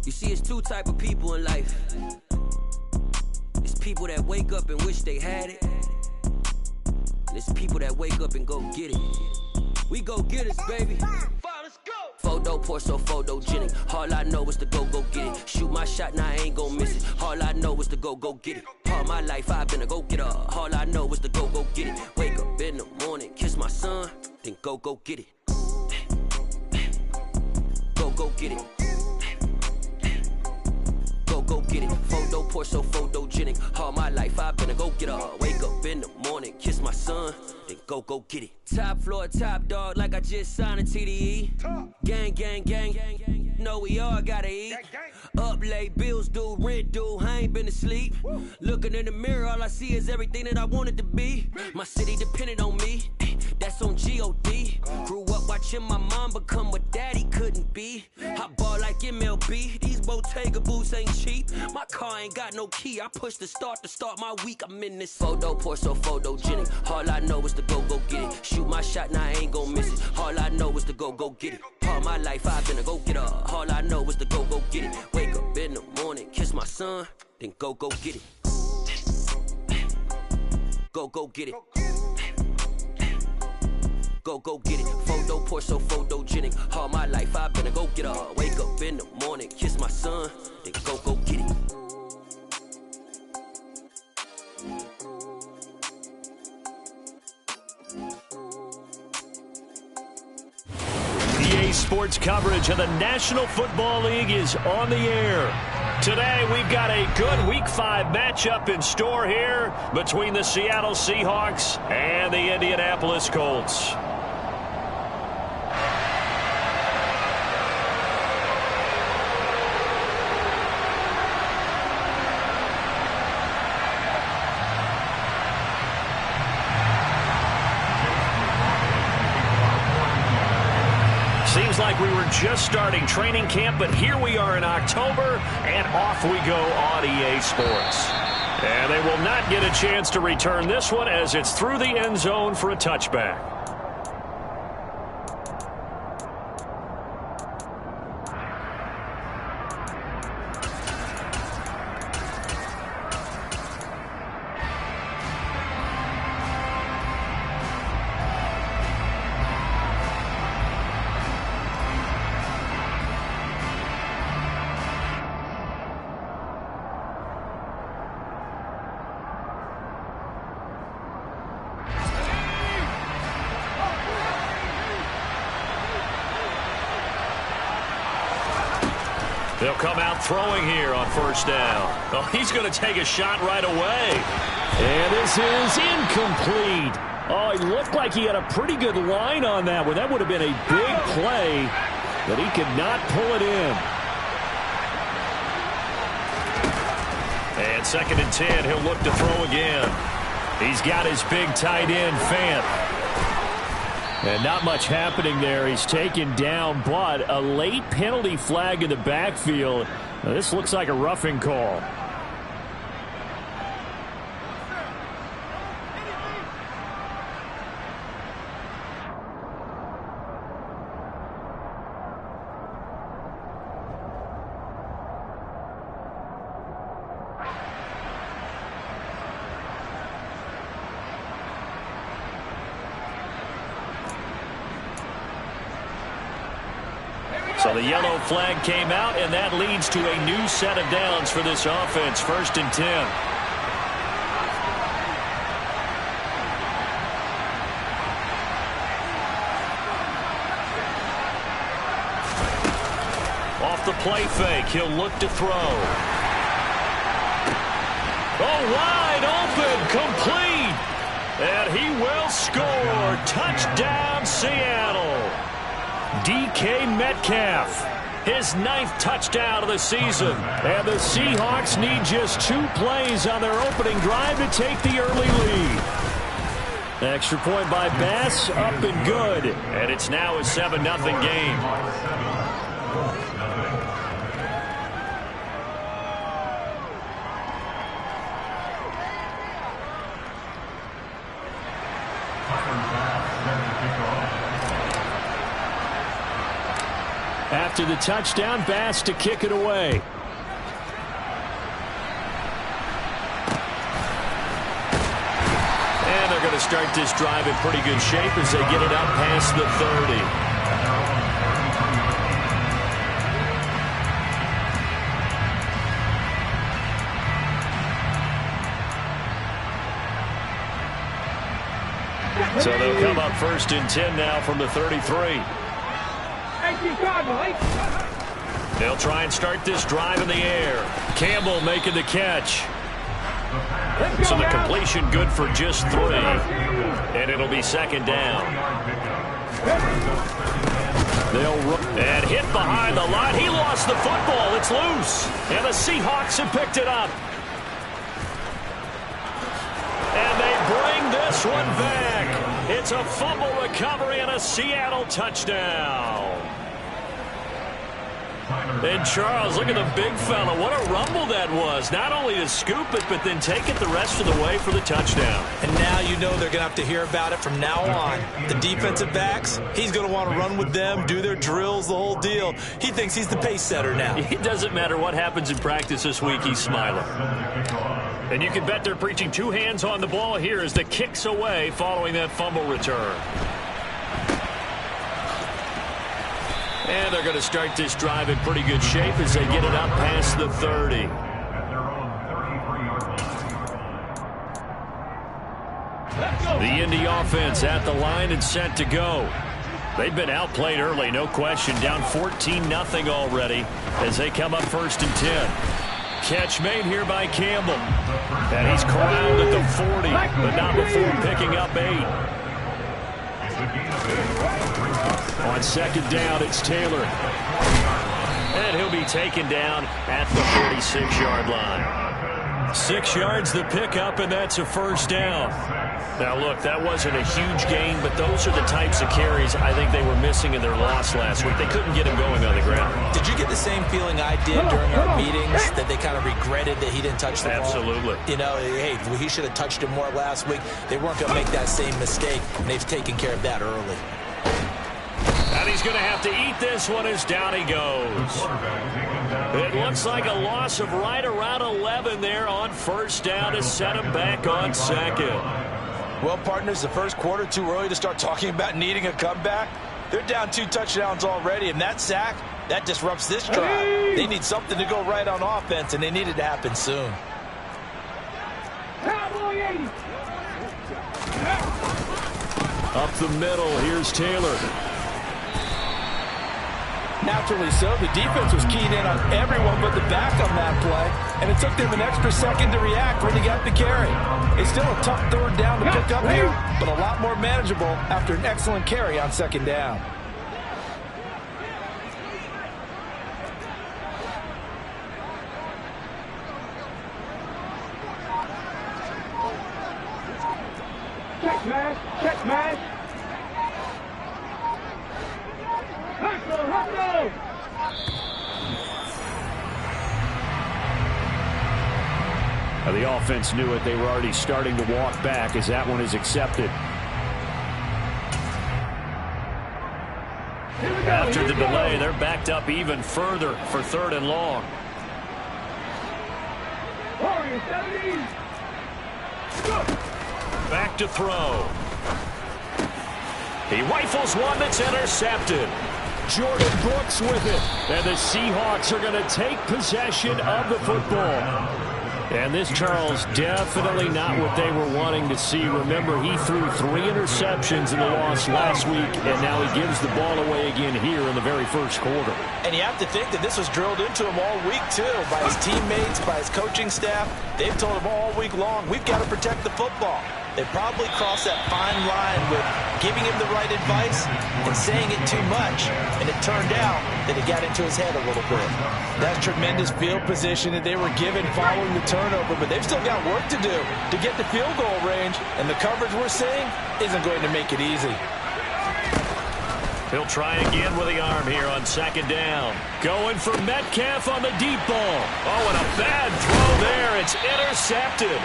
You see, it's two type of people in life. It's people that wake up and wish they had it. And it's people that wake up and go get it. We go get it, baby. Let's go. Photo pour so photogenic. All I know is to go get it. Shoot my shot, now I ain't gon' miss it. All I know is to go get it. All my life I've been a go getter. All I know is to go get it. Wake up in the morning, kiss my son, then go get it. Go get it. Go get it. Photo pour so photogenic. All my life I've been a go getter. Wake up in the morning, kiss my son, then go get it. Top floor, top dog, like I just signed a TDE. Gang, gang, gang, gang, gang. Know we all gotta eat. Up late, bills due, rent due, I ain't been asleep. Looking in the mirror, all I see is everything that I wanted to be. My city depended on me, that's on G.O.D. Grew up watching my mom become what daddy couldn't be. I ball like MLB, these Bottega boots ain't cheap. My car ain't got no key, I push the start to start my week. I'm in this photo pour so photogenic. All I know is to go get it. Shoot my shot, now I ain't gon' miss it. All I know is to go get it. All my life I've been a go getter. All I know is to go get it. Wake up in the morning, kiss my son, then go get it. Go get it. Go get it. Photo pour so photogenic. All my life I've been a go getter. Wake up in the morning, kiss my son, then go get it. EA Sports coverage of the National Football League is on the air. Today, we've got a good Week 5 matchup in store here between the Seattle Seahawks and the Indianapolis Colts. Seems like we were just starting training camp, but here we are in October, and off we go on EA Sports. And they will not get a chance to return this one as it's through the end zone for a touchback. They'll come out throwing here on first down. Oh, he's going to take a shot right away. And this is incomplete. Oh, he looked like he had a pretty good line on that one. That would have been a big play, but he could not pull it in. And 2nd and 10, he'll look to throw again. He's got his big tight end, Fant. And not much happening there. He's taken down, but a late penalty flag in the backfield. Now, this looks like a roughing call. So the yellow flag came out, and that leads to a new set of downs for this offense. 1st and 10. Off the play fake, he'll look to throw. Oh, wide open, complete. And he will score. Touchdown, Seattle. DK Metcalf, his 9th touchdown of the season. And the Seahawks need just 2 plays on their opening drive to take the early lead. Extra point by Bass, up and good. And it's now a 7-0 game. After the touchdown, Bass to kick it away. And they're going to start this drive in pretty good shape as they get it up past the 30. So they'll come up 1st and 10 now from the 33. They'll try and start this drive in the air. Campbell making the catch. So the completion good for just 3. And it'll be 2nd down. They'll run and hit behind the line. He lost the football. It's loose. And the Seahawks have picked it up. And they bring this one back. It's a fumble recovery and a Seattle touchdown. And Charles, look at the big fella. What a rumble that was. Not only to scoop it, but then take it the rest of the way for the touchdown. And now you know they're going to have to hear about it from now on. The defensive backs, he's going to want to run with them, do their drills, the whole deal. He thinks he's the pace setter now. It doesn't matter what happens in practice this week, he's smiling. And you can bet they're preaching 2 hands on the ball here as the kick's away following that fumble return. And they're going to start this drive in pretty good shape as they get it up past the 30. The Indy offense at the line and set to go. They've been outplayed early, no question. Down 14-0 already as they come up 1st and 10. Catch made here by Campbell. And he's corralled at the 40, but not before picking up 8. On 2nd down, it's Taylor. And he'll be taken down at the 46-yard line. 6 yards the pickup, and that's a 1st down. Now, look, that wasn't a huge gain, but those are the types of carries I think they were missing in their loss last week. They couldn't get him going on the ground. Did you get the same feeling I did during our meetings, that they kind of regretted that he didn't touch the ball? Absolutely. You know, hey, he should have touched him more last week. They weren't going to make that same mistake, and they've taken care of that early. And he's going to have to eat this one as down he goes. It looks like a loss of right around 11 there on 1st down to set him back on 2nd. Well, partners, the first quarter too early to start talking about needing a comeback. They're down 2 touchdowns already, and that sack, that disrupts this drive. They need something to go right on offense, and they need it to happen soon. Up the middle, here's Taylor. Naturally so, the defense was keyed in on everyone but the back on that play, and it took them an extra second to react when he got the carry. It's still a tough 3rd down to pick up here, but a lot more manageable after an excellent carry on 2nd down. Check man, check man. Now the offense knew it. They were already starting to walk back as that one is accepted. After the delay, they're backed up even further for 3rd and long. Back to throw. He rifles one that's intercepted. Jordan Brooks with it. And the Seahawks are going to take possession of the football. And this, Charles, definitely not what they were wanting to see. Remember, he threw 3 interceptions in the loss last week, and now he gives the ball away again here in the very first quarter. And you have to think that this was drilled into him all week, too, by his teammates, by his coaching staff. They've told him all week long, we've got to protect the football. They probably crossed that fine line with giving him the right advice and saying it too much. And it turned out that it got into his head a little bit. That's tremendous field position that they were given following the turnover, but they've still got work to do to get the field goal range, and the coverage we're seeing isn't going to make it easy. He'll try again with the arm here on 2nd down. Going for Metcalf on the deep ball. Oh, and a bad throw there. It's intercepted.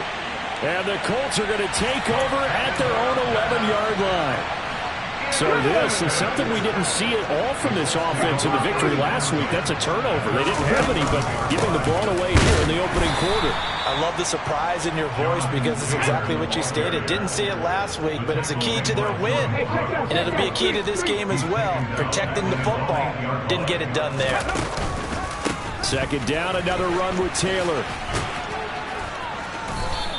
And the Colts are going to take over at their own 11-yard line. So this is something we didn't see at all from this offense in the victory last week. That's a turnover. They didn't have any, but giving the ball away here in the opening quarter. I love the surprise in your voice because it's exactly what you stated. Didn't see it last week, but it's a key to their win. And it'll be a key to this game as well, protecting the football. Didn't get it done there. Second down, another run with Taylor.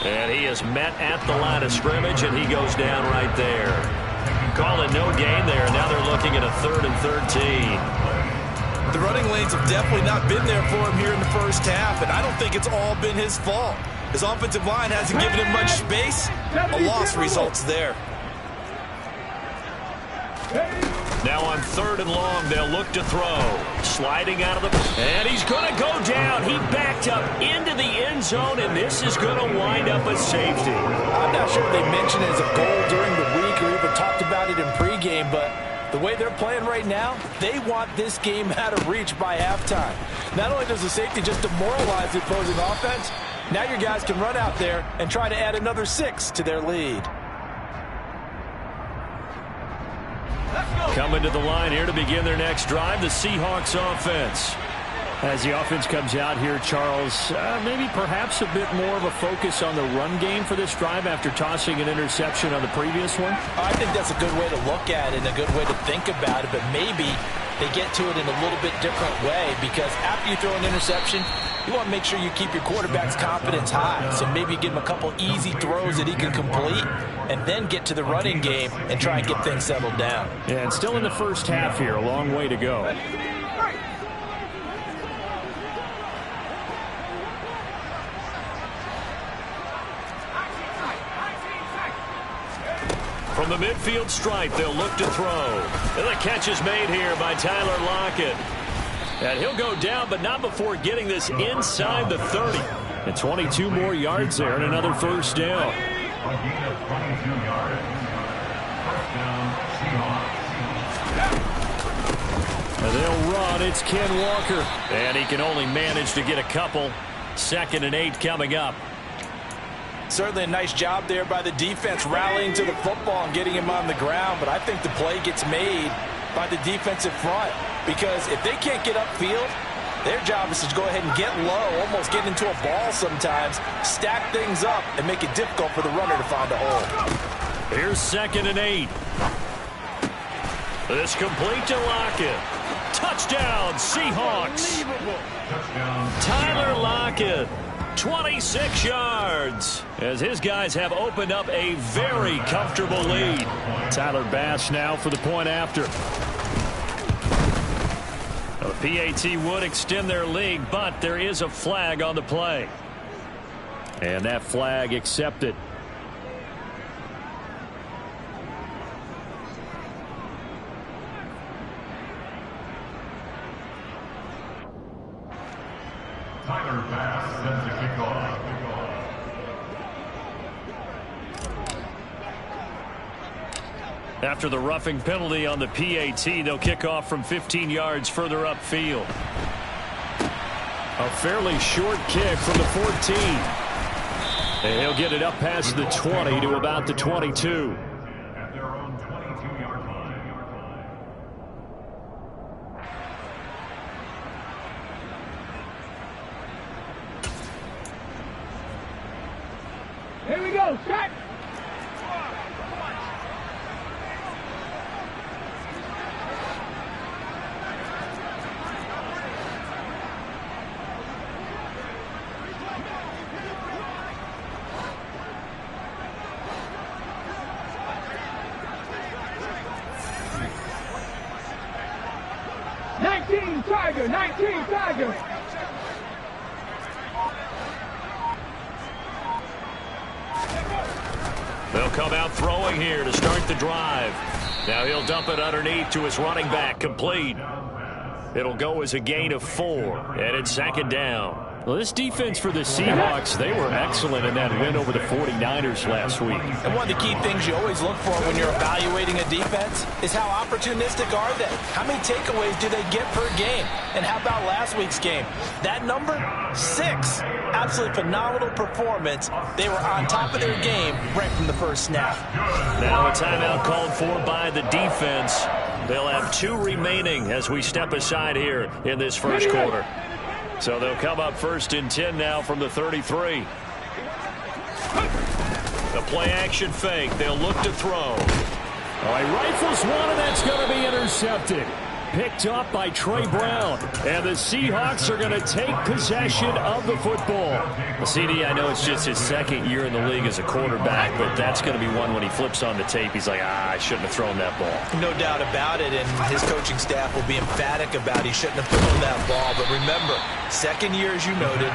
And he is met at the line of scrimmage, and he goes down right there. Call it no gain there. Now they're looking at a 3rd and 13. The running lanes have definitely not been there for him here in the first half, and I don't think it's all been his fault. His offensive line hasn't given him much space. A loss results there. Now on 3rd and long, they'll look to throw. Sliding out of the... And he's going to go down. He backed up into the end zone, and this is going to wind up a safety. I'm not sure they mentioned it as a goal during the week or even talked about it in pregame, but the way they're playing right now, they want this game out of reach by halftime. Not only does the safety just demoralize the opposing offense, now your guys can run out there and try to add another 6 to their lead. Coming to the line here to begin their next drive, the Seahawks offense. As the offense comes out here, Charles, maybe perhaps a bit more of a focus on the run game for this drive after tossing an interception on the previous one? I think that's a good way to look at it and a good way to think about it, but maybe they get to it in a little bit different way because after you throw an interception, you want to make sure you keep your quarterback's confidence high. So maybe you give him a couple easy throws that he can complete and then get to the running game and try and get things settled down. Yeah, and still in the first half here, a long way to go. From the midfield stripe, they'll look to throw. And the catch is made here by Tyler Lockett. And he'll go down, but not before getting this inside the 30. And 22 more yards there and another first down. And they'll run. It's Ken Walker. And he can only manage to get a couple. 2nd and 8 coming up. Certainly a nice job there by the defense rallying to the football and getting him on the ground, but I think the play gets made by the defensive front because if they can't get upfield, their job is to go ahead and get low, almost get into a ball sometimes, stack things up, and make it difficult for the runner to find a hole. Here's 2nd and 8. This complete to Lockett. Touchdown, Seahawks. Tyler Lockett. 26 yards as his guys have opened up a very comfortable lead. Tyler Bass now for the point after. The PAT would extend their lead, but there is a flag on the play. And that flag accepted. Tyler Bass sends the kickoff. After the roughing penalty on the PAT, they'll kick off from 15 yards further upfield. A fairly short kick from the 14. And he'll get it up past the 20 to about the 22. At their own 22-yard line. Here we go, set! Tiger, 19 Tiger. They'll come out throwing here to start the drive. Now he'll dump it underneath to his running back, complete. It'll go as a gain of 4, and it's 2nd down. Well, this defense for the Seahawks, they were excellent in that win over the 49ers last week. And one of the key things you always look for when you're evaluating a defense is how opportunistic are they? How many takeaways do they get per game? And how about last week's game? That number? 6. Absolutely phenomenal performance. They were on top of their game right from the first snap. Now a timeout called for by the defense. They'll have 2 remaining as we step aside here in this first quarter. So they'll come up 1st and 10 now from the 33. The play action fake. They'll look to throw. All right, rifles one, and that's going to be intercepted. Picked up by Trey Brown. And the Seahawks are going to take possession of the football. Well, CD, I know it's just his 2nd year in the league as a quarterback, but that's going to be one when he flips on the tape. He's like, I shouldn't have thrown that ball. No doubt about it, and his coaching staff will be emphatic about he shouldn't have thrown that ball. But remember, 2nd year, as you noted,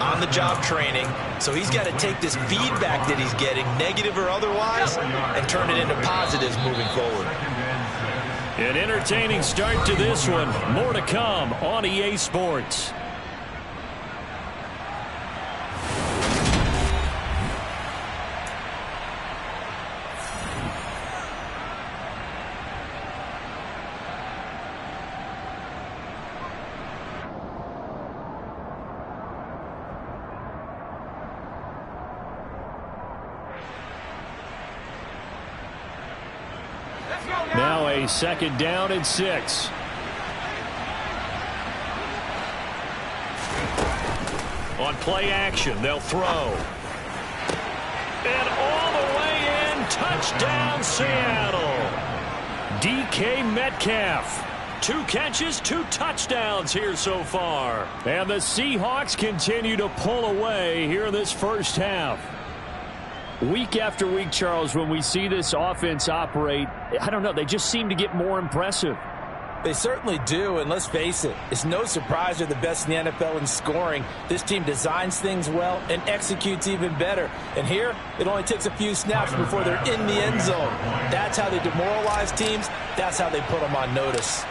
on-the-job training. So he's got to take this feedback that he's getting, negative or otherwise, and turn it into positives moving forward. An entertaining start to this one. More to come on EA Sports. Now a 2nd down and 6. On play action, they'll throw. And all the way in, touchdown Seattle. DK Metcalf. 2 catches, 2 touchdowns here so far. And the Seahawks continue to pull away here in this first half. Week after week, Charles, when we see this offense operate, I don't know, they just seem to get more impressive. They certainly do, and let's face it, it's no surprise they're the best in the NFL in scoring. This team designs things well and executes even better. And here, it only takes a few snaps before they're in the end zone. That's how they demoralize teams. That's how they put them on notice.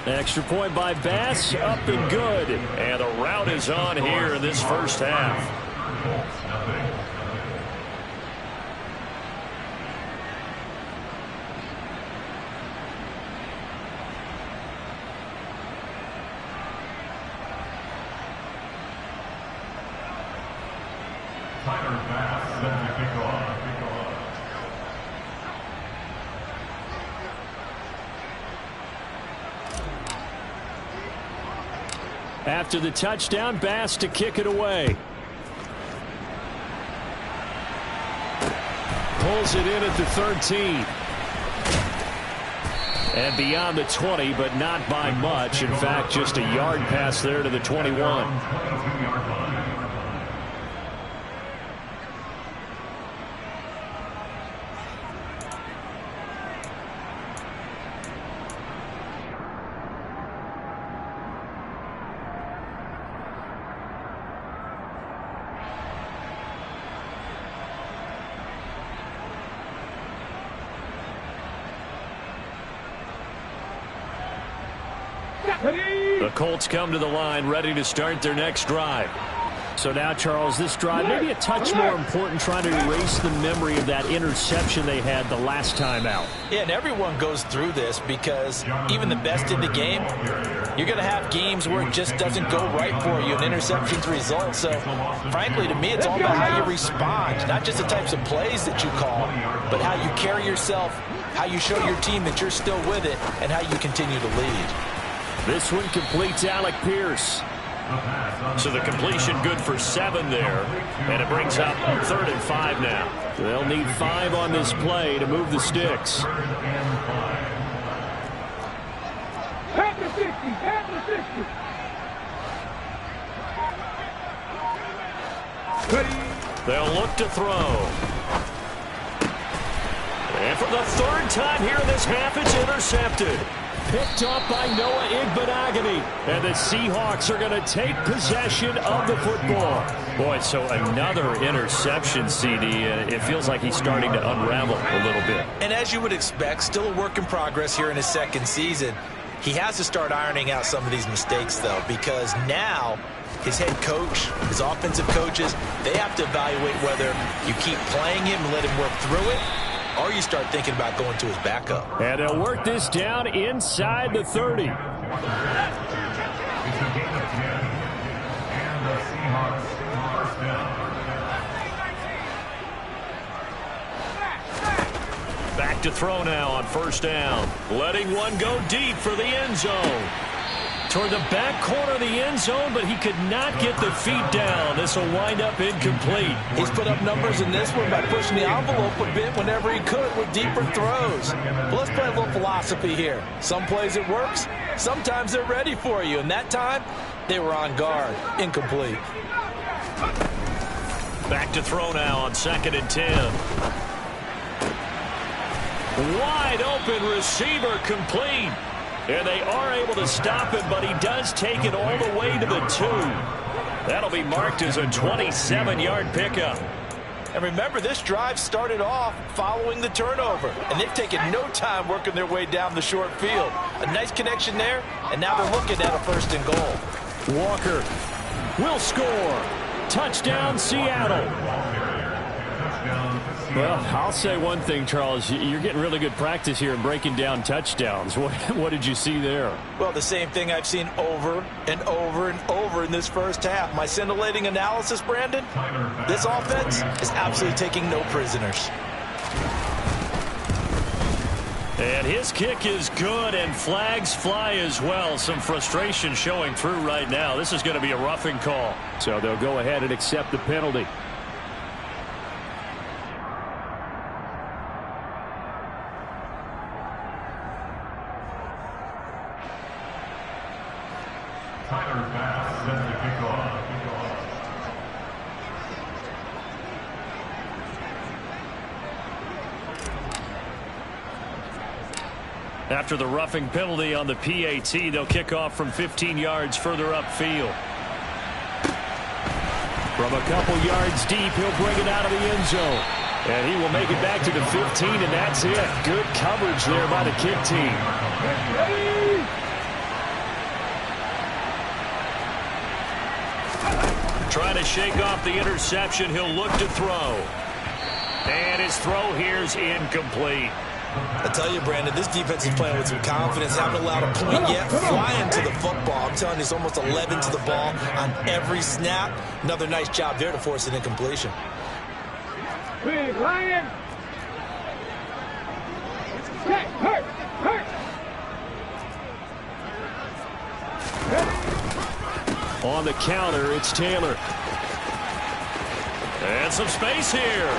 Extra point by Bass, up and good. And the route is on here in this first half. After the touchdown, Bass to kick it away. Pulls it in at the 13. And beyond the 20, but not by much. In fact, just a yard pass there to the 21. The Colts come to the line ready to start their next drive. So now, Charles, this drive maybe a touch more important, trying to erase the memory of that interception they had the last time out. Yeah, and everyone goes through this because even the best in the game, you're going to have games where it just doesn't go right for you, and interceptions result. So, frankly, to me, it's all about how you respond, not just the types of plays that you call, but how you carry yourself, how you show your team that you're still with it, and how you continue to lead. This one completes Alec Pierce. So the completion good for 7 there. And it brings up 3rd and 5 now. They'll need 5 on this play to move the sticks. At the 60, at the 60. They'll look to throw. And for the 3rd time here in this half, it's intercepted. Picked off by Noah Igbenogany. And the Seahawks are going to take possession of the football. Boy, so another interception, CD. It feels like he's starting to unravel a little bit. And as you would expect, still a work in progress here in his 2nd season. He has to start ironing out some of these mistakes, though, because now his head coach, his offensive coaches, they have to evaluate whether you keep playing him and let him work through it, or you start thinking about going to his backup. And they'll work this down inside the 30. It's a gain of 10. And the Seahawks first down. Back to throw now on first down. Letting one go deep for the end zone. Toward the back corner of the end zone, but he could not get the feet down. This will wind up incomplete. He's put up numbers in this one by pushing the envelope a bit whenever he could with deeper throws. But let's play a little philosophy here. Some plays it works. Sometimes they're ready for you. And that time, they were on guard. Incomplete. Back to throw now on 2nd and 10. Wide open receiver complete. And they are able to stop him, but he does take it all the way to the 2. That'll be marked as a 27-yard pickup. And remember, this drive started off following the turnover, and they've taken no time working their way down the short field. A nice connection there, and now they're looking at a 1st and goal. Walker will score. Touchdown, Seattle. Well, I'll say one thing, Charles. You're getting really good practice here in breaking down touchdowns. What did you see there? Well, the same thing I've seen over and over and over in this first half. My scintillating analysis, Brandon, this offense is absolutely taking no prisoners. And his kick is good, and flags fly as well. Some frustration showing through right now. This is going to be a roughing call. So they'll go ahead and accept the penalty. After the roughing penalty on the PAT, they'll kick off from 15 yards further upfield. From a couple yards deep, he'll bring it out of the end zone. And he will make it back to the 15, and that's it. Good coverage there by the kick team. Trying to shake off the interception. He'll look to throw. And his throw here's incomplete. I tell you, Brandon, this defense is playing with some confidence. Haven't allowed a point yet. Flying to the football. I'm telling you, it's almost 11 to the ball on every snap. Another nice job there to force an incompletion. Big Lion. Check. Hurt. On the counter, it's Taylor. And some space here.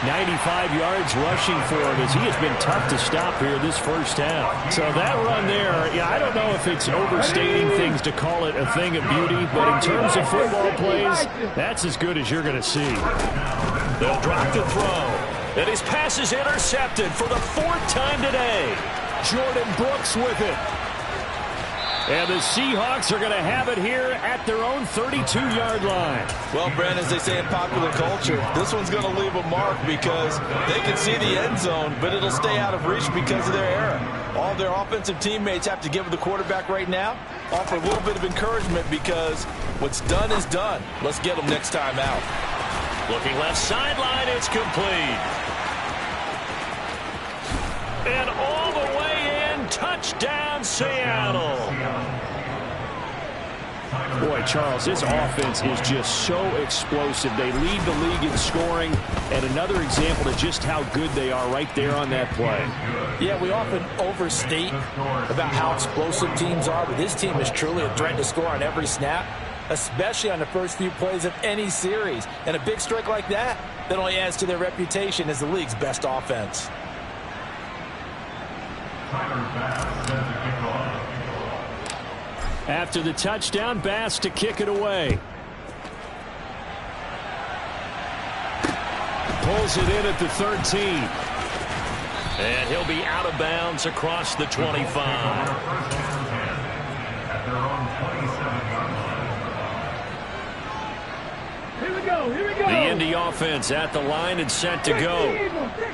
95 yards rushing for him as he has been tough to stop here this first half. So that run there, I don't know if it's overstating things to call it a thing of beauty, but in terms of football plays, that's as good as you're going to see. They'll drop the throw. And his pass is intercepted for the 4th time today. Jordan Brooks with it. And the Seahawks are going to have it here at their own 32-yard line. Well, Brandon, as they say in popular culture, this one's going to leave a mark because they can see the end zone, but it'll stay out of reach because of their error. All their offensive teammates have to give the quarterback right now, offer a little bit of encouragement because what's done is done. Let's get them next time out. Looking left sideline, it's complete. And all the way in, touchdown Seattle. Boy, Charles, this offense is just so explosive. They lead the league in scoring, and another example of just how good they are right there on that play. Yeah, we often overstate about how explosive teams are, but this team is truly a threat to score on every snap, especially on the first few plays of any series. And a big strike like that only adds to their reputation as the league's best offense. After the touchdown, Bass to kick it away. Pulls it in at the 13. And he'll be out of bounds across the 25. Here we go. The Indy offense at the line and set to go.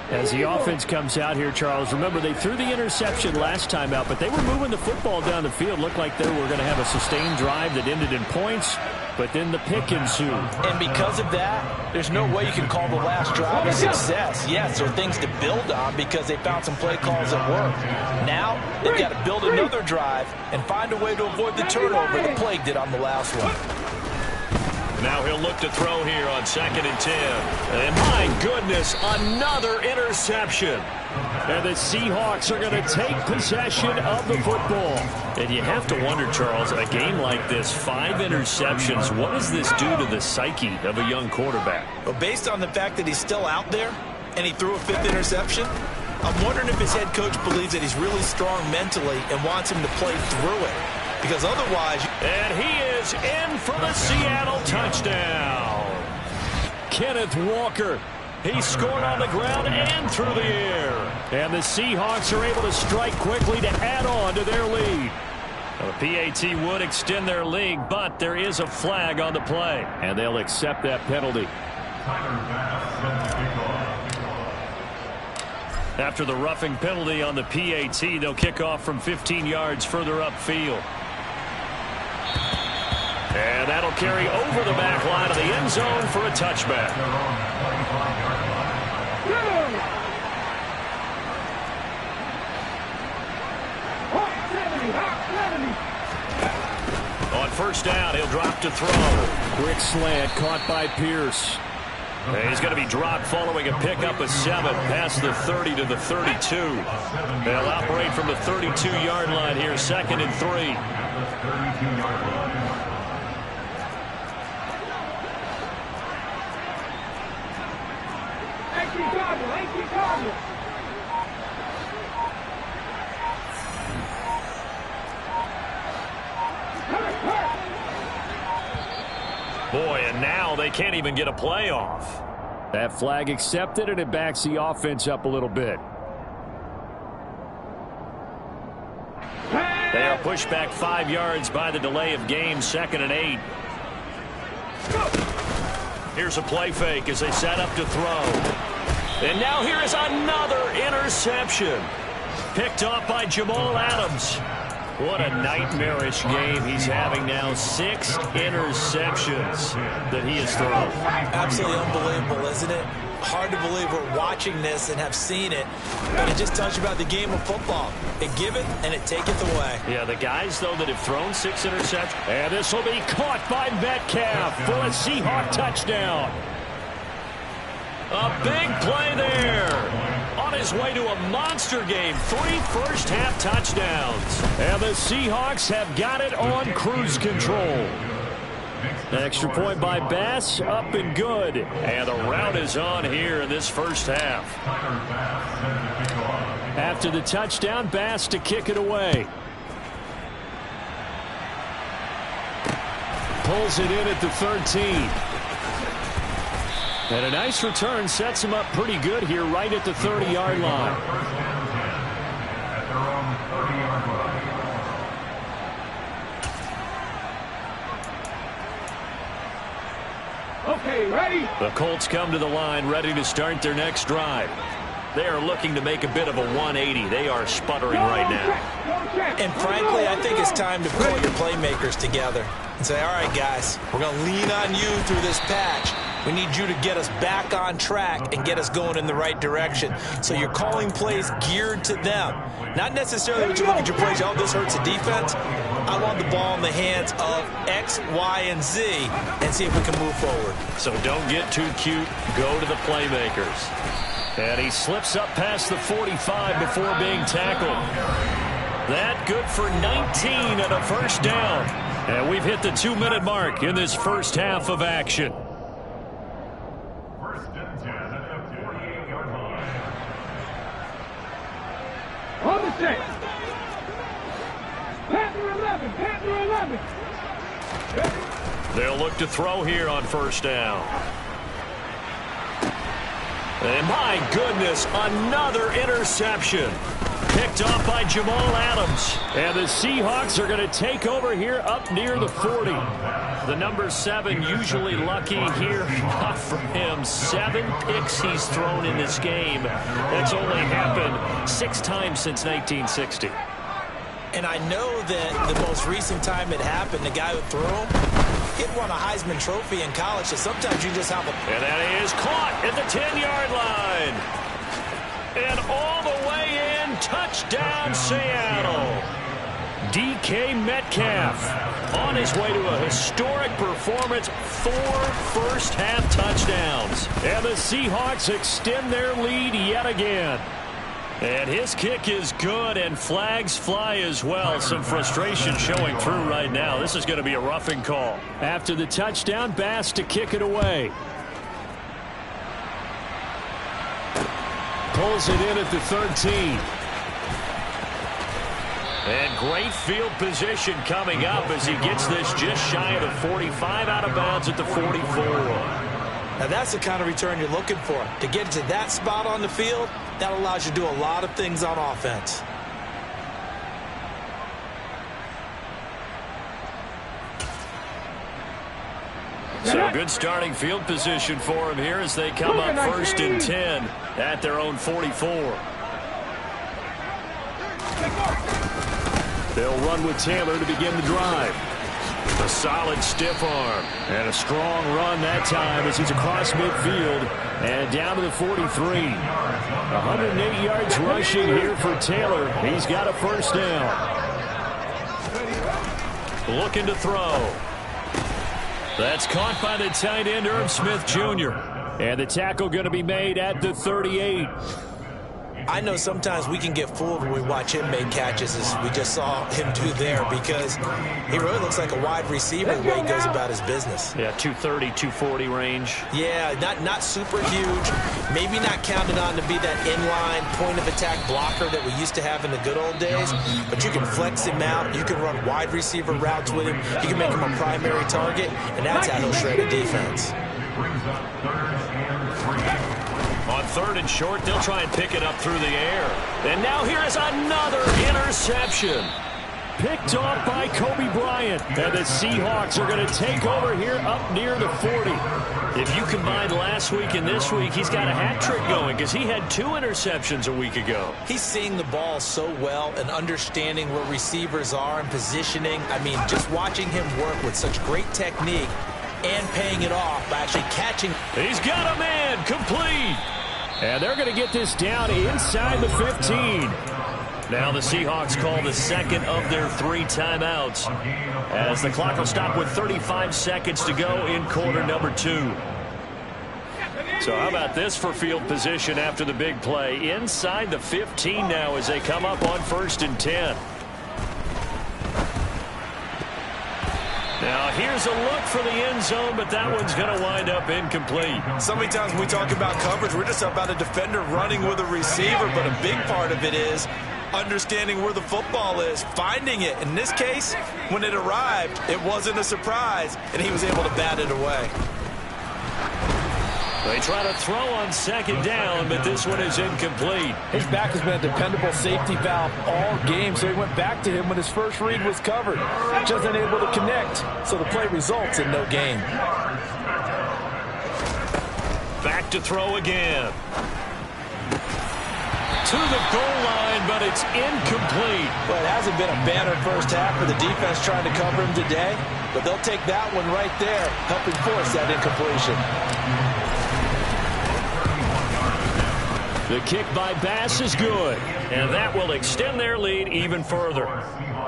As the offense comes out here, Charles, remember they threw the interception last time out, but they were moving the football down the field. Looked like they were going to have a sustained drive that ended in points, but then the pick ensued. And because of that, there's no way you can call the last drive a success. Yes, there are things to build on because they found some play calls that work. Now, they've got to build another drive and find a way to avoid the turnover the Plague did on the last one. Now he'll look to throw here on 2nd and 10. And my goodness, another interception. And the Seahawks are going to take possession of the football. And you have to wonder, Charles, a game like this, 5 interceptions, what does this do to the psyche of a young quarterback? Well, based on the fact that he's still out there and he threw a 5th interception, I'm wondering if his head coach believes that he's really strong mentally and wants him to play through it. Because otherwise... And he is in for the Seattle touchdown. Kenneth Walker. He scored on the ground and through the air. And the Seahawks are able to strike quickly to add on to their lead. Well, the PAT would extend their lead, but there is a flag on the play. And they'll accept that penalty. After the roughing penalty on the PAT, they'll kick off from 15 yards further upfield. And that'll carry over the back line of the end zone for a touchback. On 1st down, he'll drop to throw. Quick slant caught by Pierce. And he's going to be dropped following a pickup of 7 past the 30 to the 32. They'll operate from the 32-yard line here, 2nd and 3. Boy, and now they can't even get a play off. That flag accepted, and it backs the offense up a little bit. They are pushed back 5 yards by the delay of game, 2nd and 8. Here's a play fake as they set up to throw. And now here is another interception. Picked off by Jamal Adams. What a nightmarish game he's having now. 6 interceptions that he has thrown. Absolutely unbelievable, isn't it? Hard to believe we're watching this and have seen it. But it just tells you about the game of football. It giveth and it taketh away. Yeah, the guys, though, that have thrown 6 interceptions. And this will be caught by Metcalf for a Seahawk touchdown. A big play there. On his way to a monster game. 3 first-half touchdowns. And the Seahawks have got it on cruise control. Extra point by Bass, up and good. And the route is on here in this first half. After the touchdown, Bass to kick it away. Pulls it in at the 13. And a nice return sets him up pretty good here right at the 30-yard line. Okay, ready? The Colts come to the line ready to start their next drive. They are looking to make a bit of a 180. They are sputtering right now. And frankly, I think it's time to pull your playmakers together and say, all right, guys, we're going to lean on you through this patch. We need you to get us back on track and get us going in the right direction. So you're calling plays geared to them. Not necessarily that you look at your plays, oh, this hurts the defense. I want the ball in the hands of X, Y, and Z and see if we can move forward. So don't get too cute. Go to the playmakers. And he slips up past the 45 before being tackled. That good for 19 and a first down. And we've hit the 2-minute mark in this first half of action. On the set. Panther 11, Panther 11. They'll look to throw here on first down. And my goodness, another interception. picked off by Jamal Adams. And the Seahawks are going to take over here up near the 40. The number 7 usually lucky here. Not for him. 7 picks he's thrown in this game. That's only happened 6 times since 1960. And I know that the most recent time it happened, the guy who threw him, he won a Heisman Trophy in college, so sometimes you just have a... And that is caught at the 10-yard line. And all the way in, touchdown Seattle. DK Metcalf on his way to a historic performance, 4 first-half touchdowns. And the Seahawks extend their lead yet again. And his kick is good, and flags fly as well. Some frustration showing through right now. This is going to be a roughing call. After the touchdown, Bass to kick it away. Pulls it in at the 13. And great field position coming up as he gets this just shy of the 45, out of bounds at the 44. Now that's the kind of return you're looking for. To get to that spot on the field, that allows you to do a lot of things on offense. So good starting field position for him here as they come up 1st and 10 at their own 44. They'll run with Taylor to begin the drive. A solid stiff arm. And a strong run that time as he's across midfield and down to the 43. 108 yards rushing here for Taylor. He's got a first down. Looking to throw. That's caught by the tight end, Irv Smith Jr. And the tackle going to be made at the 38. I know sometimes we can get fooled when we watch him make catches, as we just saw him do there, because he really looks like a wide receiver the way he goes about his business. Yeah, 230, 240 range. Yeah, not super huge. Maybe not counted on to be that inline point-of-attack blocker that we used to have in the good old days, but you can flex him out. You can run wide receiver routes with him. You can make him a primary target, and that's how he'll shred a defense. On 3rd and short, they'll try and pick it up through the air. And now here is another interception. Picked off by Kobe Bryant. And the Seahawks are going to take over here up near the 40. If you combine last week and this week, he's got a hat trick going because he had 2 interceptions a week ago. He's seeing the ball so well and understanding where receivers are and positioning. I mean, just watching him work with such great technique and paying it off by actually catching. He's got a man complete. And they're going to get this down inside the 15. Now the Seahawks call the second of their 3 timeouts as the clock will stop with 35 seconds to go in quarter number 2. So how about this for field position after the big play? Inside the 15 now as they come up on 1st and 10. Now, here's a look for the end zone, but that one's going to wind up incomplete. So many times when we talk about coverage, we're just about a defender running with a receiver, but a big part of it is understanding where the football is, finding it. In this case, when it arrived, it wasn't a surprise, and he was able to bat it away. They try to throw on 2nd down, but this one is incomplete. His back has been a dependable safety valve all game, so he went back to him when his first read was covered. Just unable to connect, so the play results in no gain. Back to throw again. To the goal line, but it's incomplete. Well, it hasn't been a banner first half for the defense trying to cover him today, but they'll take that one right there, helping force that incompletion. The kick by Bass is good. And that will extend their lead even further.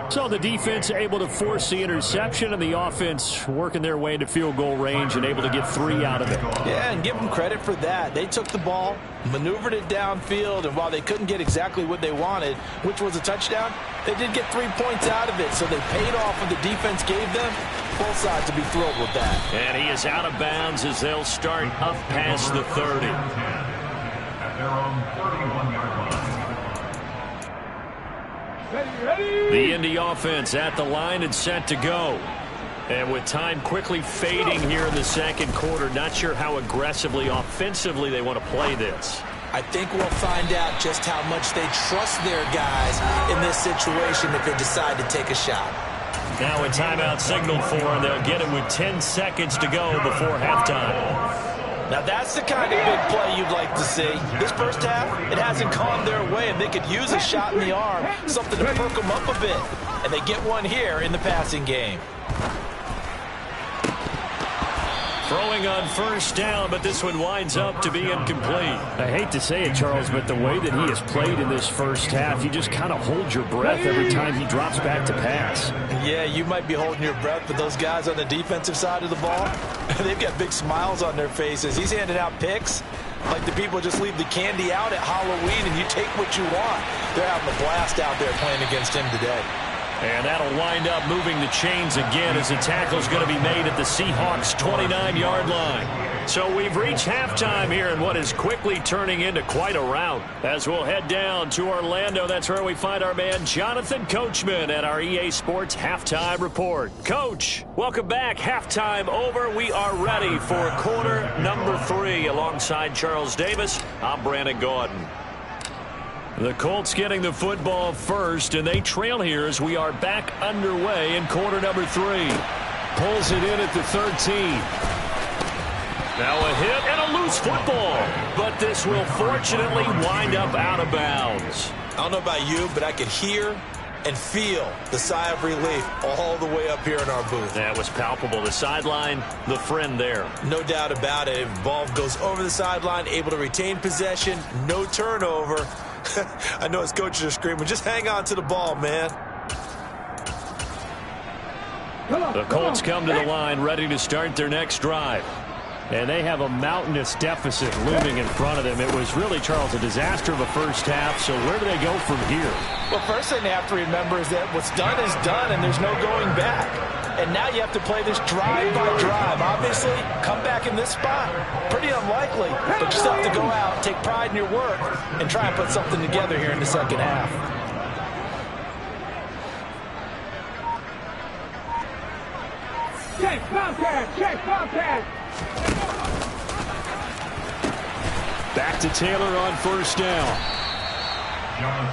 So the defense able to force the interception, and the offense working their way into field goal range and able to get 3 out of it. Yeah, and give them credit for that. They took the ball, maneuvered it downfield, and while they couldn't get exactly what they wanted, which was a touchdown, they did get 3 points out of it, so they paid off what the defense gave them. Both sides to be thrilled with that. And he is out of bounds as they'll start up past the 30. The Indy offense at the line and set to go. And with time quickly fading here in the second quarter, not sure how aggressively, offensively they want to play this. I think we'll find out just how much they trust their guys in this situation if they decide to take a shot. Now a timeout signaled for, and they'll get it with 10 seconds to go before halftime. Now that's the kind of big play you'd like to see. This first half, it hasn't gone their way, and they could use a shot in the arm, something to perk them up a bit. And they get one here in the passing game. Throwing on first down, but this one winds up to be incomplete. I hate to say it, Charles, but the way that he has played in this first half, you just kind of hold your breath every time he drops back to pass. Yeah, you might be holding your breath, but those guys on the defensive side of the ball, they've got big smiles on their faces. He's handing out picks like the people just leave the candy out at Halloween and you take what you want. They're having a blast out there playing against him today. And that'll wind up moving the chains again as the tackle's going to be made at the Seahawks' 29-yard line. So we've reached halftime here in what is quickly turning into quite a rout. As we'll head down to Orlando, that's where we find our man Jonathan Coachman at our EA Sports Halftime Report. Coach, welcome back. Halftime over. We are ready for quarter number 3. Alongside Charles Davis, I'm Brandon Gordon. The Colts getting the football first, and they trail here as we are back underway in quarter number 3. Pulls it in at the 13. Now a hit and a loose football, but this will fortunately wind up out of bounds. I don't know about you, but I could hear and feel the sigh of relief all the way up here in our booth. That was palpable. The sideline, the friend there. No doubt about it. If the ball goes over the sideline, able to retain possession, no turnover. I know his coaches are screaming, just hang on to the ball, man. The Colts come to the line ready to start their next drive. And they have a mountainous deficit looming in front of them. It was really, Charles, a disaster of a first half. So where do they go from here? Well, first thing they have to remember is that what's done is done, and there's no going back. And now you have to play this drive by drive. Obviously, come back in this spot, pretty unlikely. But you still have to go out, take pride in your work, and try and put something together here in the second half. Check contact! Check contact! Back to Taylor on first down.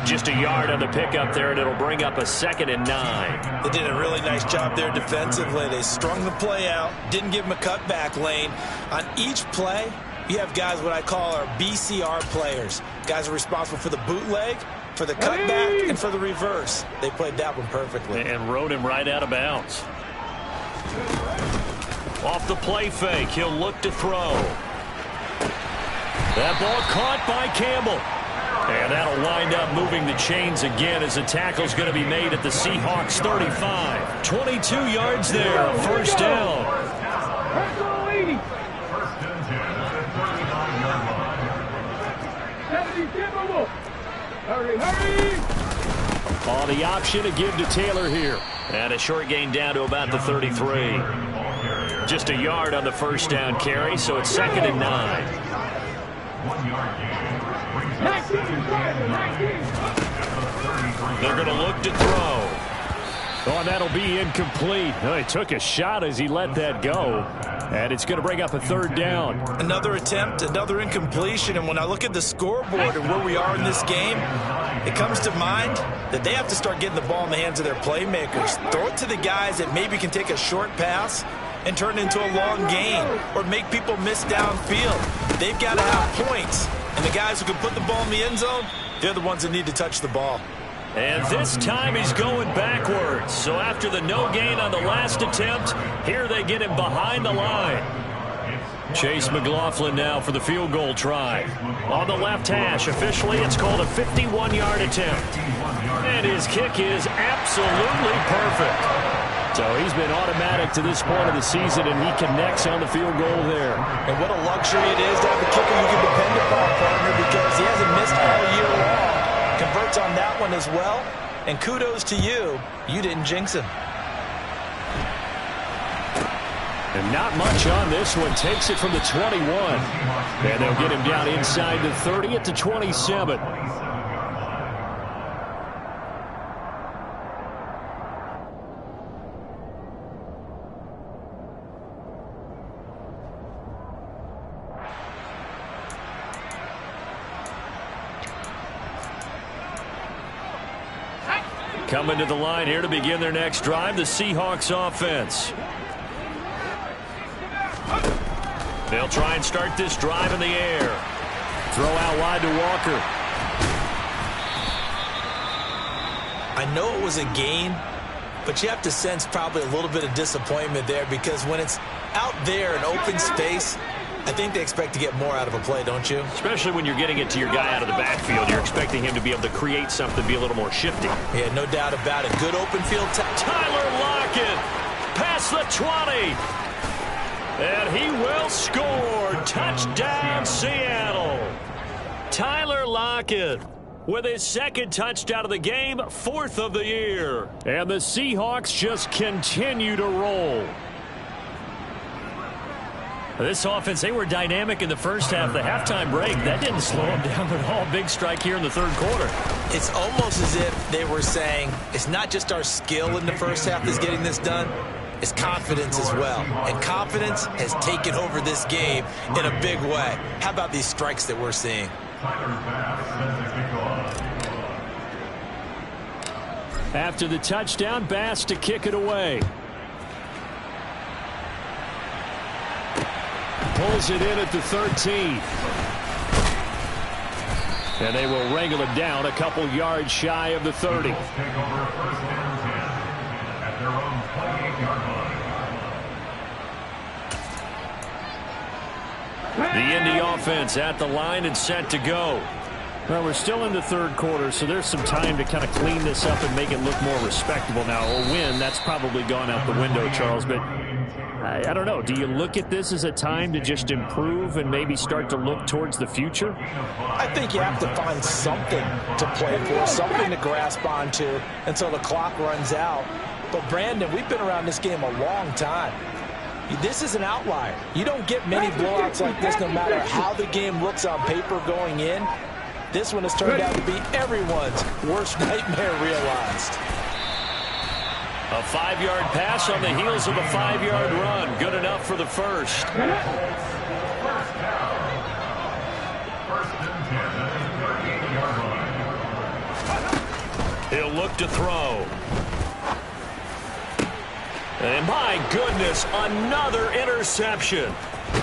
Just a yard on the pickup there, and it'll bring up a 2nd and 9. They did a really nice job there defensively. They strung the play out, didn't give him a cutback lane. On each play, you have guys what I call our BCR players. Guys are responsible for the bootleg, for the cutback, and for the reverse. They played that one perfectly. And rode him right out of bounds. Off the play fake, he'll look to throw. That ball caught by Campbell. And that'll wind up moving the chains again as the tackle's going to be made at the Seahawks 35. 22 yards there, first down. On the option to give to Taylor here. And a short gain down to about the 33. Just a yard on the first down carry, so it's 2nd and 9. 1 yard gain. They're going to look to throw. Oh, that'll be incomplete. Oh, he took a shot as he let that go. And it's going to bring up a 3rd down. Another attempt, another incompletion. And when I look at the scoreboard and where we are in this game, it comes to mind that they have to start getting the ball in the hands of their playmakers. Throw it to the guys that maybe can take a short pass and turn it into a long gain or make people miss downfield. They've got to have points. And the guys who can put the ball in the end zone, they're the ones that need to touch the ball. And this time he's going backwards. So after the no gain on the last attempt, here they get him behind the line. Chase McLaughlin now for the field goal try. On the left hash, officially it's called a 51-yard attempt. And his kick is absolutely perfect. So he's been automatic to this point of the season, and he connects on the field goal there. And what a luxury it is to have a kicker you can depend upon, partner, because he hasn't missed all year long. Converts on that one as well. And kudos to you. You didn't jinx him. And not much on this one. Takes it from the 21. And they'll get him down inside the 30 at the 27. Coming to the line here to begin their next drive, the Seahawks offense. They'll try and start this drive in the air. Throw out wide to Walker. I know it was a gain, but you have to sense probably a little bit of disappointment there, because when it's out there in open space, I think they expect to get more out of a play, don't you? Especially when you're getting it to your guy out of the backfield. You're expecting him to be able to create something, be a little more shifty. Yeah, no doubt about it. Good open field. Tyler Lockett past the 20. And he will score. Touchdown, Seattle. Tyler Lockett with his second touchdown of the game, 4th of the year. And the Seahawks just continue to roll. This offense, they were dynamic in the first half. The halftime break, that didn't slow them down at all. Big strike here in the third quarter. It's almost as if they were saying, it's not just our skill in the first half that's getting this done, it's confidence as well. And confidence has taken over this game in a big way. How about these strikes that we're seeing? After the touchdown, Bass to kick it away. Pulls it in at the 13. And they will wrangle it down a couple yards shy of the 30. The Indy offense at the line and set to go. Well, we're still in the third quarter, so there's some time to kind of clean this up and make it look more respectable. Now, a win, that's probably gone out the window, Charles, but I don't know. Do you look at this as a time to just improve and maybe start to look towards the future? I think you have to find something to play for, something to grasp onto until the clock runs out. But, Brandon, we've been around this game a long time. This is an outlier. You don't get many blowouts like this no matter how the game looks on paper going in. This one has turned out to be everyone's worst nightmare realized. A 5-yard pass on the heels of a 5-yard run. Good enough for the first. He'll look to throw. And my goodness, another interception.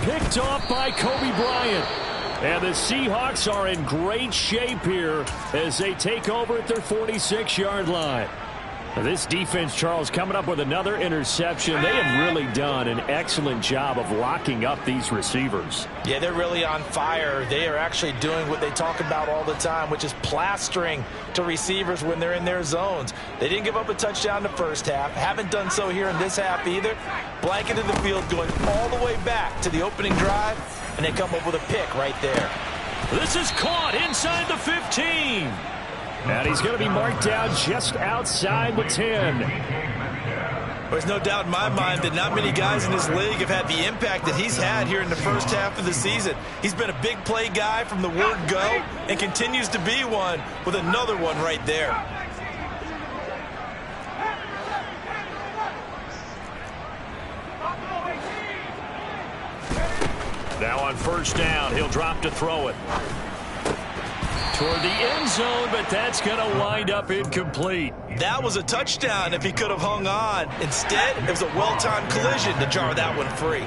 Picked off by Kobe Bryant. And the Seahawks are in great shape here as they take over at their 46-yard line. This defense, Charles, coming up with another interception. They have really done an excellent job of locking up these receivers. Yeah, they're really on fire. They are actually doing what they talk about all the time, which is plastering to receivers when they're in their zones. They didn't give up a touchdown in the first half. Haven't done so here in this half either. Blanketed the field going all the way back to the opening drive, and they come up with a pick right there. This is caught inside the 15. And he's going to be marked down just outside the 10. There's no doubt in my mind that not many guys in this league have had the impact that he's had here in the first half of the season. He's been a big play guy from the word go and continues to be one with another one right there. Now on first down, he'll drop to throw it. Toward the end zone, but that's going to wind up incomplete. That was a touchdown if he could have hung on. Instead, it was a well-timed collision to jar that one free.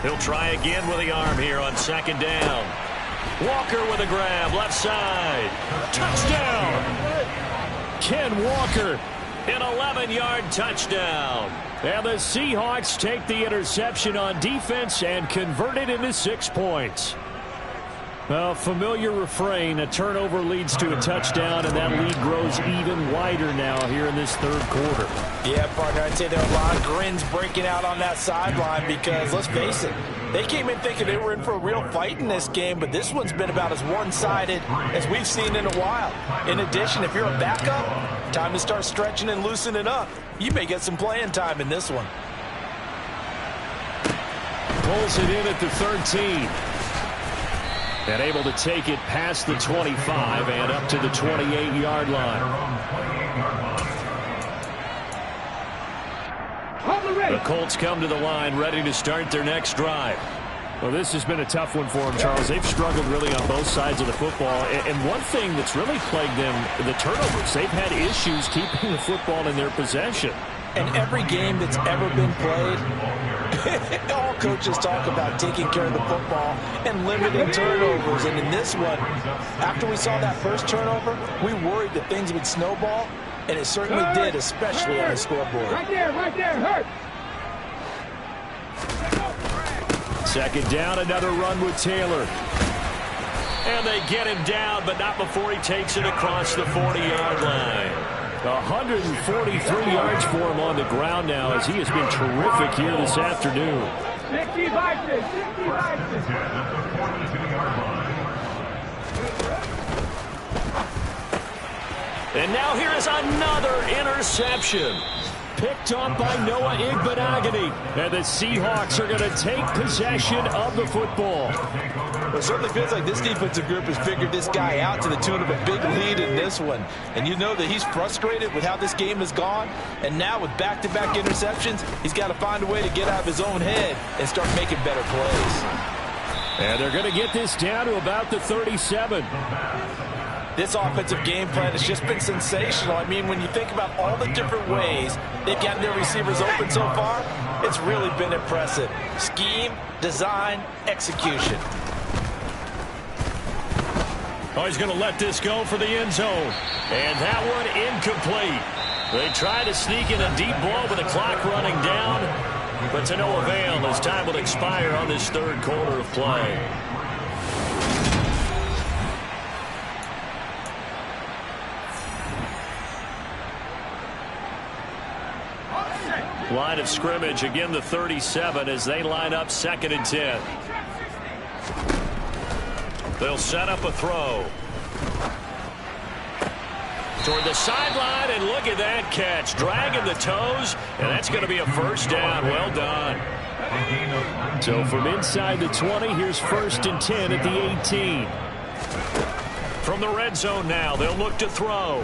He'll try again with the arm here on second down. Walker with a grab, left side. Touchdown! Ken Walker, an 11-yard touchdown. And the Seahawks take the interception on defense and convert it into 6 points. A familiar refrain, a turnover leads to a touchdown, and that lead grows even wider now here in this third quarter. Yeah, partner, I'd say there are a lot of grins breaking out on that sideline because, let's face it, they came in thinking they were in for a real fight in this game, but this one's been about as one-sided as we've seen in a while. In addition, if you're a backup, time to start stretching and loosening up. You may get some playing time in this one. Pulls it in at the 13. And able to take it past the 25 and up to the 28-yard line. The Colts come to the line ready to start their next drive. Well, this has been a tough one for them, Charles. They've struggled really on both sides of the football. And one thing that's really plagued them, the turnovers. They've had issues keeping the football in their possession. And every game that's ever been played, all coaches talk about taking care of the football and limiting turnovers. And in this one, after we saw that first turnover, we worried that things would snowball, and it certainly did, especially on the scoreboard. Right there, hurt. Second down, another run with Taylor. And they get him down, but not before he takes it across the 40-yard line. 143 yards for him on the ground now, as he has been terrific here this afternoon. 65. And now here is another interception. Picked up by Noah Igbenogany. And the Seahawks are going to take possession of the football. It certainly feels like this defensive group has figured this guy out to the tune of a big lead in this one. And you know that he's frustrated with how this game has gone. And now with back-to-back interceptions, he's got to find a way to get out of his own head and start making better plays. And they're going to get this down to about the 37. This offensive game plan has just been sensational. I mean, when you think about all the different ways they've gotten their receivers open so far, it's really been impressive. Scheme, design, execution. Oh, he's going to let this go for the end zone. And that one incomplete. They try to sneak in a deep ball with the clock running down, but to no avail as time will expire on this third quarter of play. Line of scrimmage, again the 37 as they line up 2nd and 10. They'll set up a throw. Toward the sideline, and look at that catch. Dragging the toes, and that's going to be a first down. Well done. So from inside the 20, here's 1st and 10 at the 18. From the red zone now, they'll look to throw.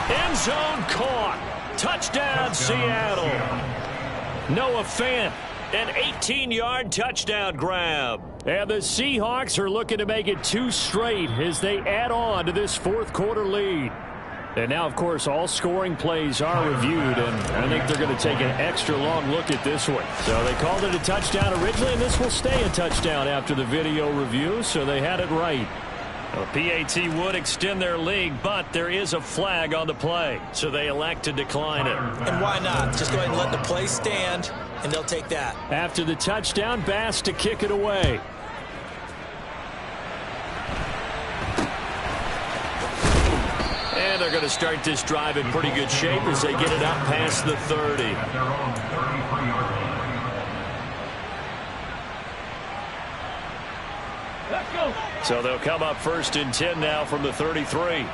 End zone caught. Touchdown, Seattle. Noah Fant, an 18-yard touchdown grab. And the Seahawks are looking to make it 2 straight as they add on to this fourth quarter lead. And now, of course, all scoring plays are reviewed, and I think they're going to take an extra long look at this one. So they called it a touchdown originally, and this will stay a touchdown after the video review, so they had it right. Well, PAT would extend their lead, but there is a flag on the play, so they elect to decline it. And why not? Just go ahead and let the play stand, and they'll take that. After the touchdown, Bass to kick it away. And they're going to start this drive in pretty good shape as they get it out past the 30. Let's go. So they'll come up 1st and 10 now from the 33.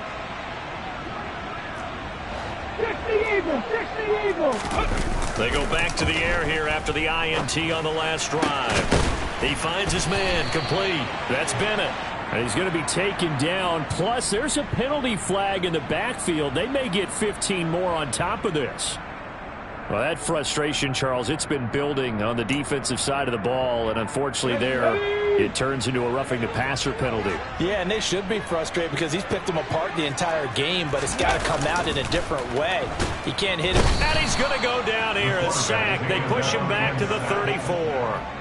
60 Eagles, 60 Eagles. They go back to the air here after the INT on the last drive. He finds his man, complete. That's Bennett. And he's going to be taken down. Plus, there's a penalty flag in the backfield. They may get 15 more on top of this. Well, that frustration, Charles, it's been building on the defensive side of the ball, and unfortunately there, it turns into a roughing the passer penalty. Yeah, and they should be frustrated because he's picked them apart the entire game, but it's got to come out in a different way. He can't hit him. And he's going to go down here, a sack. They push him back to the 34.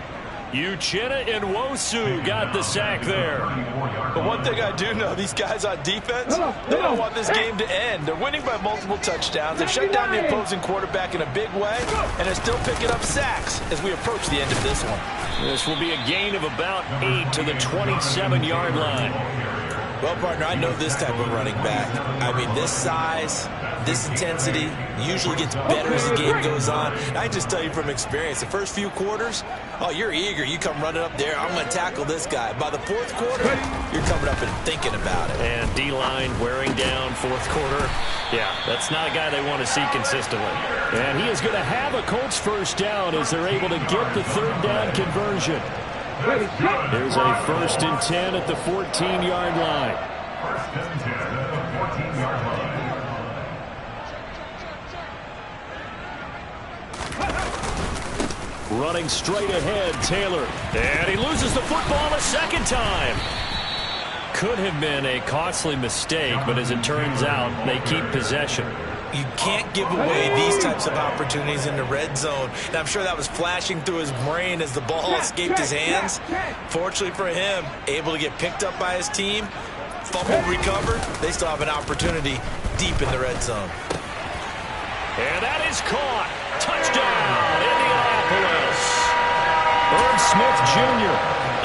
Uchenna and Nwosu got the sack there. But one thing I do know, these guys on defense, they don't want this game to end. They're winning by multiple touchdowns. They've shut down the opposing quarterback in a big way, and they're still picking up sacks as we approach the end of this one. This will be a gain of about 8 to the 27-yard line. Well, partner, I know this type of running back. I mean, this size, this intensity usually gets better as the game goes on. I just tell you from experience, the first few quarters, oh, you're eager. You come running up there, I'm going to tackle this guy. By the fourth quarter, you're coming up and thinking about it. And D-line wearing down fourth quarter. Yeah, that's not a guy they want to see consistently. And he is going to have a Colts first down as they're able to get the third down conversion. There's a 1st and 10 at the 14-yard line. 1st and 10 at the 14-yard line. Running straight ahead, Taylor. And he loses the football a second time. Could have been a costly mistake, but as it turns out, they keep possession. You can't give away these types of opportunities in the red zone. And I'm sure that was flashing through his brain as the ball escaped his hands. Fortunately for him, able to get picked up by his team, fumble recovered. They still have an opportunity deep in the red zone. And that is caught. Touchdown, Indianapolis. Irv Smith Jr.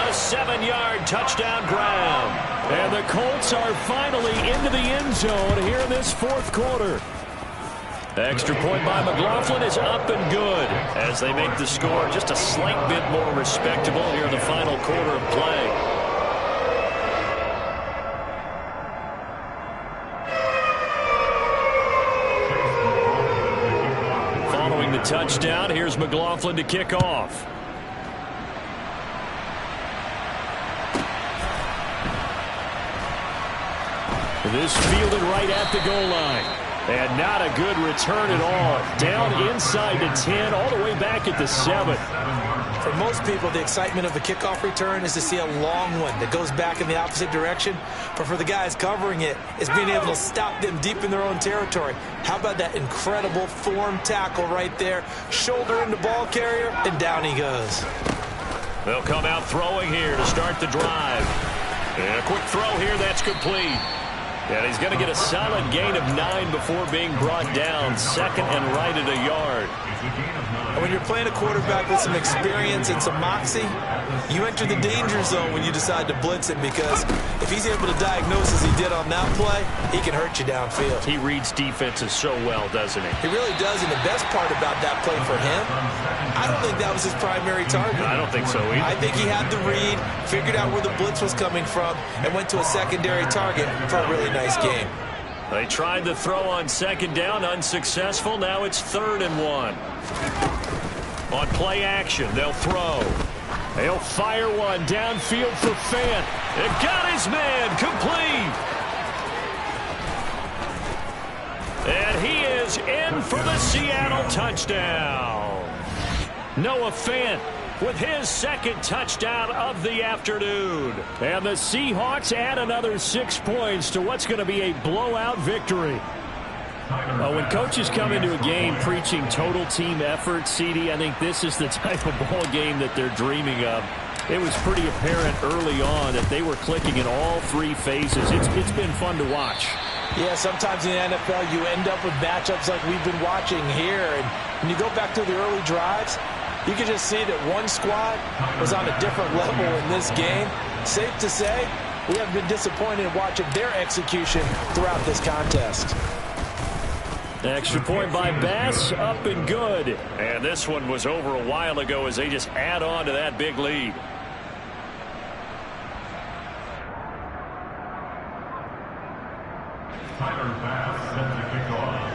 A 7-yard touchdown grab. And the Colts are finally into the end zone here in this fourth quarter. Extra point by McLaughlin is up and good as they make the score just a slight bit more respectable here in the final quarter of play. Following the touchdown, here's McLaughlin to kick off. This fielded right at the goal line. And not a good return at all. Down inside the 10, all the way back at the 7. For most people, the excitement of the kickoff return is to see a long one that goes back in the opposite direction. But for the guys covering it, it's being able to stop them deep in their own territory. How about that incredible form tackle right there? Shoulder in the ball carrier, and down he goes. They'll come out throwing here to start the drive. And a quick throw here, that's complete. And he's going to get a solid gain of 9 before being brought down. Second and right at a yard. When you're playing a quarterback with some experience and some moxie, you enter the danger zone when you decide to blitz him, because if he's able to diagnose as he did on that play, he can hurt you downfield. He reads defenses so well, doesn't he? He really does, and the best part about that play for him, I don't think that was his primary target. I don't think so either. I think he had the read, figured out where the blitz was coming from, and went to a secondary target for a really nice game. They tried to throw on second down, unsuccessful. Now it's 3rd and 1. On play action, they'll throw. They'll fire one downfield for Fant. It got his man complete. And he is in for the Seattle touchdown. Noah Fant with his second touchdown of the afternoon. And the Seahawks add another 6 points to what's going to be a blowout victory. When coaches come into a game preaching total team effort, CD, I think this is the type of ball game that they're dreaming of. It was pretty apparent early on that they were clicking in all 3 phases. It's been fun to watch. Yeah, sometimes in the NFL you end up with matchups like we've been watching here. And when you go back to the early drives, you can just see that one squad was on a different level in this game. Safe to say, we haven't been disappointed in watching their execution throughout this contest. Extra point by Bass, up and good. And this one was over a while ago as they just add on to that big lead. Tyler Bass set to kick off.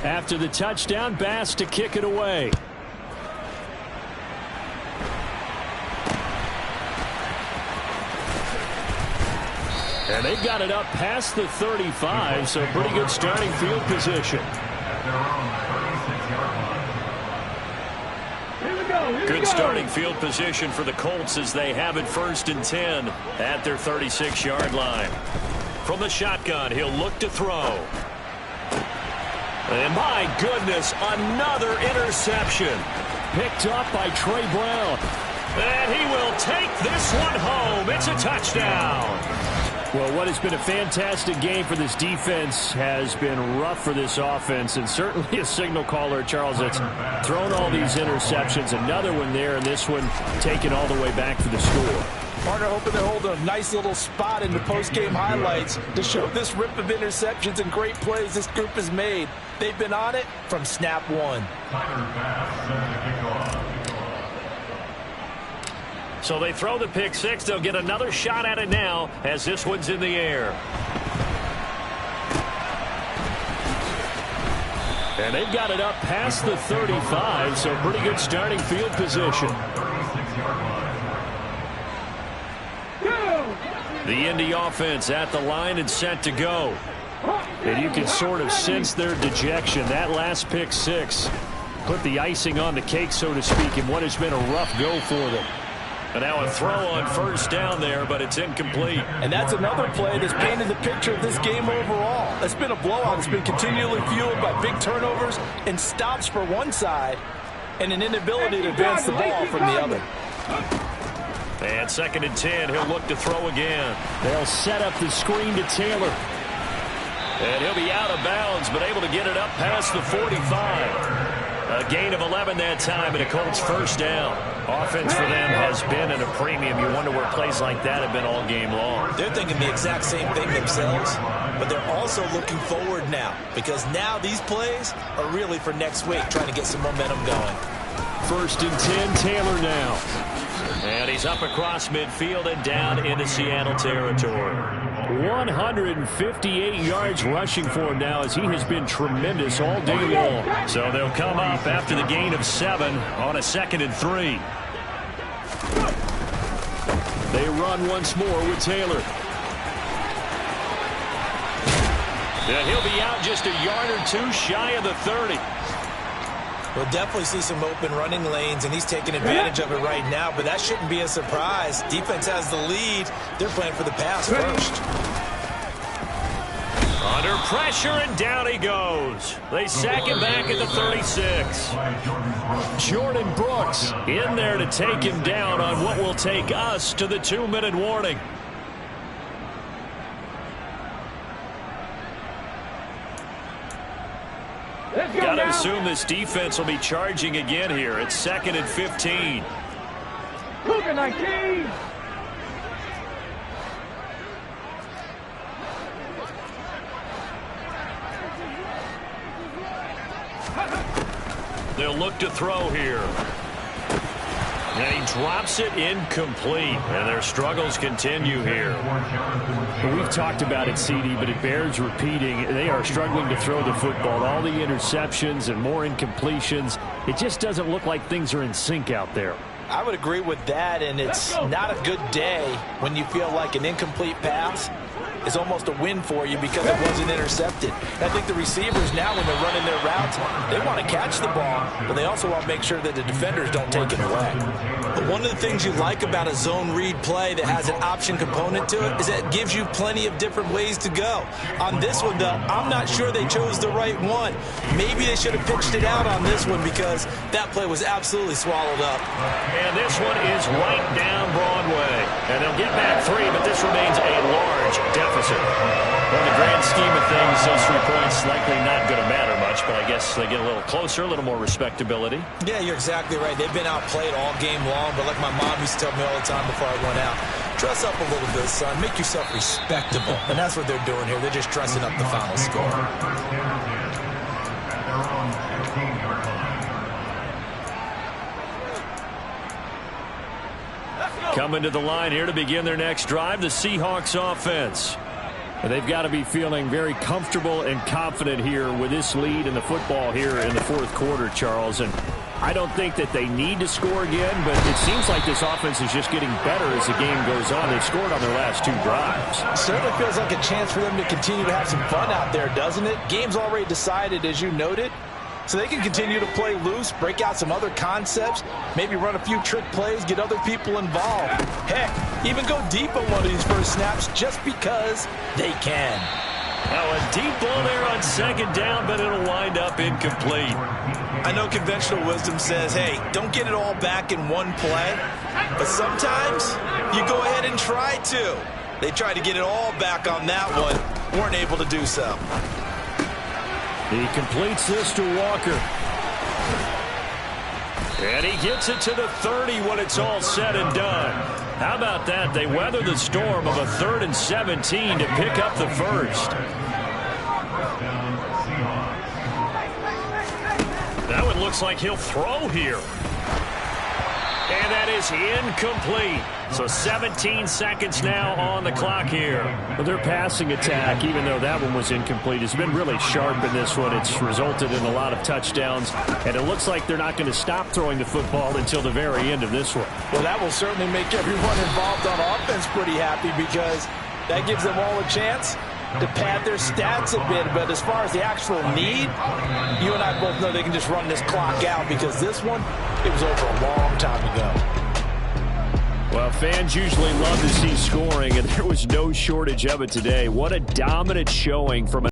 After the touchdown, Bass to kick it away. And they've got it up past the 35, so pretty good starting field position. At their own 36-yard line. Good starting field position for the Colts as they have it 1st and 10 at their 36-yard line. From the shotgun, he'll look to throw. And my goodness, another interception. Picked up by Trey Brown. And he will take this one home. It's a touchdown. Well, what has been a fantastic game for this defense has been rough for this offense, and certainly a signal caller, Charles, that's thrown all these interceptions. Another one there, and this one taken all the way back for the score. Partner hoping to hold a nice little spot in the post-game highlights to show this rip of interceptions and great plays this group has made. They've been on it from snap one. Tyler Bass set to kick off. So they throw the pick six. They'll get another shot at it now as this one's in the air. And they've got it up past the 35, so pretty good starting field position. 36-yard line. The Indy offense at the line and set to go. And you can sort of sense their dejection. That last pick six put the icing on the cake, so to speak, in what has been a rough go for them. And now a throw on first down there, but it's incomplete. And that's another play that's painted the picture of this game overall. It's been a blowout. It's been continually fueled by big turnovers and stops for one side and an inability to advance the ball from the other. And 2nd and 10, he'll look to throw again. They'll set up the screen to Taylor. And he'll be out of bounds, but able to get it up past the 45. A gain of 11 that time, and a Colts first down. Offense for them has been at a premium. You wonder where plays like that have been all game long. They're thinking the exact same thing themselves, but they're also looking forward now, because now these plays are really for next week, trying to get some momentum going. 1st and 10, Taylor now. And he's up across midfield and down into Seattle territory. 158 yards rushing for him now, as he has been tremendous all day long. So they'll come up after the gain of 7 on a 2nd and 3. They run once more with Taylor. And he'll be out just a yard or two shy of the 30. We'll definitely see some open running lanes, and he's taking advantage of it right now, but that shouldn't be a surprise. Defense has the lead. They're playing for the pass first. Under pressure, and down he goes. They sack him back at the 36. Jordan Brooks in there to take him down on what will take us to the 2-minute warning. Got to assume this defense will be charging again here. It's 2nd and 15. Cougar 19. They'll look to throw here. And he drops it incomplete. And their struggles continue here. We've talked about it, CD, but it bears repeating. They are struggling to throw the football. All the interceptions and more incompletions. It just doesn't look like things are in sync out there. I would agree with that, and it's not a good day when you feel like an incomplete pass is almost a win for you because it wasn't intercepted. I think the receivers now, when they're running their routes, they want to catch the ball, but they also want to make sure that the defenders don't take it away. But one of the things you like about a zone read play that has an option component to it is that it gives you plenty of different ways to go. On this one, though, I'm not sure they chose the right one. Maybe they should have pitched it out on this one because that play was absolutely swallowed up. And this one is right down Broadway. And they'll get back 3, but this remains a large deficit. In the grand scheme of things, those 3 points likely not going to matter much, but I guess they get a little closer, a little more respectability. Yeah, you're exactly right. They've been outplayed all game long, but like my mom used to tell me all the time before I went out, dress up a little bit, son. Make yourself respectable. And that's what they're doing here. They're just dressing up the final score. Coming to the line here to begin their next drive, the Seahawks offense. They've got to be feeling very comfortable and confident here with this lead in the football here in the 4th quarter, Charles. And I don't think that they need to score again, but it seems like this offense is just getting better as the game goes on. They've scored on their last 2 drives. It certainly feels like a chance for them to continue to have some fun out there, doesn't it? Game's already decided, as you noted. So they can continue to play loose, break out some other concepts, maybe run a few trick plays, get other people involved. Heck, even go deep on one of these first snaps just because they can. Now a deep ball there on 2nd down, but it'll wind up incomplete. I know conventional wisdom says, hey, don't get it all back in one play. But sometimes you go ahead and try to. They tried to get it all back on that one, weren't able to do so. He completes this to Walker. And he gets it to the 30 when it's all said and done. How about that? They weather the storm of a 3rd and 17 to pick up the first. That one looks like he'll throw here. And that is incomplete. So 17 seconds now on the clock here. Well, their passing attack, even though that one was incomplete, has been really sharp in this one. It's resulted in a lot of touchdowns, and it looks like they're not going to stop throwing the football until the very end of this one. Well, that will certainly make everyone involved on offense pretty happy because that gives them all a chance to pad their stats a bit, but as far as the actual need, you and I both know they can just run this clock out because this one, it was over a long time ago. Well, fans usually love to see scoring, and there was no shortage of it today. What a dominant showing from